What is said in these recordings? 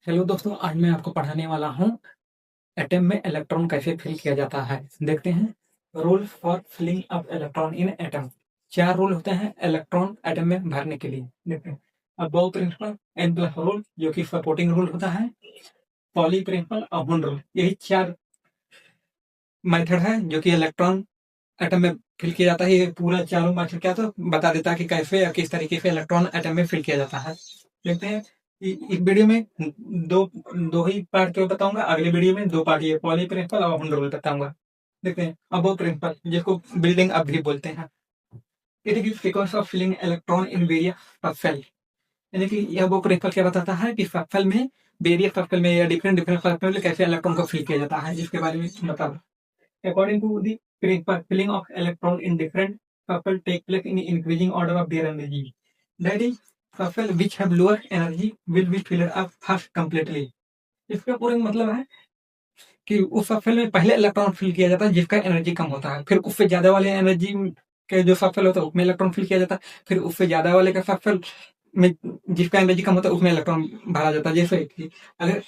Hello दोस्तों, आज मैं आपको पढ़ाने वाला हूँ एटम में इलेक्ट्रॉन कैसे फिल किया जाता है। देखते हैं। Rule for filling up electron in atom. 4 rule होते हैं इलेक्ट्रॉन एटम में भरने के लिए। देखते हैं। Aufbau principle, n plus rule जो कि सपोर्टिंग रूल होता है, पॉली प्रिंसिपल और हुन रूल। यही 4 मेथड है जो कि इलेक्ट्रॉन एटम में फिल किया जाता है। ये पूरा चारों मेथड क्या तो बता देता है कि कैसे या किस तरीके से इलेक्ट्रॉन एटम में फिल किया जाता है। देखते हैं। इस वीडियो में दो दो ही पार्ट के बताऊंगा, अगले वीडियो में 2 पार्ट, ये पॉली प्रिंसिपल और हुन रूल बताऊंगा। देखते हैं। अबो प्रिंसिपल जिसको बिल्डिंग अप भी बोलते हैं। It gives sequence of filling electron in various subshell. यानी कि यह वो प्रिंसिपल क्या बताता है कि सबसेल में, वेरियस सबसेल में या डिफरेंट डिफरेंट सबसेल में कैसे इलेक्ट्रॉन को फिल किया जाता है, इसके बारे में बता। According to the principle, filling of electron in different subshells take place in increasing order of their energy. That is, subshells which have lower energy will be filled up first completely. इसका पूरा मतलब है कि उस subshell में पहले electron fill किया जाता है जिसका एनर्जी कम होता है, फिर उससे ज्यादा वाले एनर्जी के जो सबसेल होता है उसमें इलेक्ट्रॉन फिल किया जाता है, फिर उससे ज्यादा वाले का सबसेल में जिसका एनर्जी कम होता है उसमें इलेक्ट्रॉन भरा जाता है। जैसे कि अगर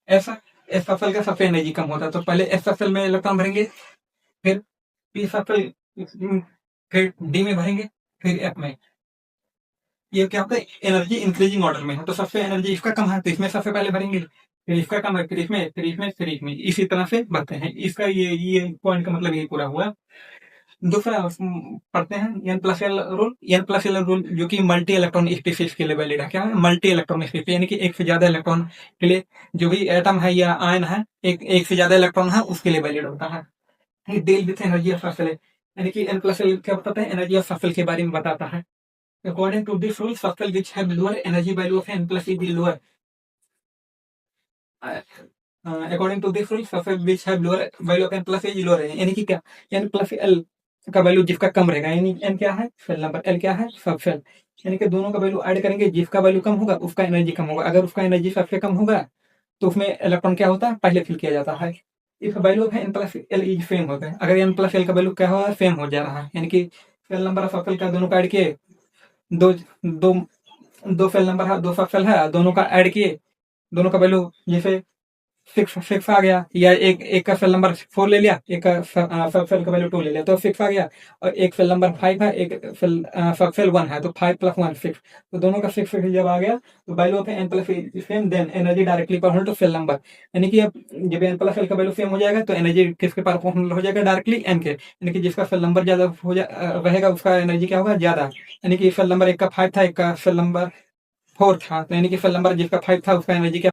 ऐसा एस सबसेल का सबसे एनर्जी कम होता है तो पहले एस सबसेल में इलेक्ट्रॉन भरेंगे, फिर पी सबसेल, फिर डी में भरेंगे, फिर एफ में। ये क्या होता है, एनर्जी इंक्रीजिंग ऑर्डर में है, तो सबसे एनर्जी इसका कम है तो इसमें सबसे पहले भरेंगे, फिर इसका कम है फिर इसमें, फिर इसमें, फिर इसमें, इसी तरह से भरते हैं। इसका ये पॉइंट का मतलब यही पूरा हुआ। दूसरा पढ़ते हैं n plus l rule. N plus l rule जो कि मल्टी इलेक्ट्रॉन स्पीसीज के लिए वैलिड है। क्या है मल्टी इलेक्ट्रॉन स्पीसीज, यानी कि एक से ज्यादा इलेक्ट्रॉन के लिए, जो भी एटम है या आयन है, एक से ज्यादा इलेक्ट्रॉन है उसके लिए वैलिड होता है। Deal with energy of subshell, यानी कि एन प्लस एल क्या बताता है, एनर्जी ऑफ सबसेल के बारे में बताता है। According to this rule, subshell which have lower energy value of n plus is lower. According to this rule, subshell which have lower value of n plus is lower है, यानी कि क्या, n plus l का value जिसका कम रहेगा, यानी N क्या है सेल नंबर, एल क्या है सबसेल, यानी कि दोनों का वैल्यू ऐड करेंगे, जिसका वैल्यू कम होगा उसका एनर्जी कम होगा। अगर उसका एनर्जी सबसे कम होगा तो उसमें इलेक्ट्रॉन क्या होता है, पहले फिल किया जाता है। If value of n plus l is same होता है, अगर एन प्लस एल का वैल्यू क्या हुआ सेम हो जा रहा है, यानी कि सेल नंबर ऑफ सर्कल का दोनों का ऐड किए, दो दो दो सेल नंबर है, 2 सर्कल है, दोनों का ऐड किए, दोनों का वैल्यू जैसे सिक्स सिक्स आ गया, या एक का सेल नंबर 4 ले लिया, एक का सब सेल का वैल्यू 2 ले लिया तो 6 आ गया, और एक सेल नंबर 5 है, एक सेल सब सेल 1 है, तो 5 + 1 6, तो दोनों का 6 जब आ गया तो value of n plus same, then energy directly proportional to shell number. यानी कि अब जब एन प्लस एल का वैल्यू सेम हो जाएगा तो एनर्जी किसके प्रोपोर्शनल हो जाएगा, डायरेक्टली एन के, यानी कि जिसका सेल नंबर ज्यादा रहेगा उसका एनर्जी क्या होगा, ज्यादा। यानी कि सेल नंबर एक का 5 था, एक का सेल नंबर 4 था, तो यानी कि सेल नंबर जिसका 5 था उसका एनर्जी क्या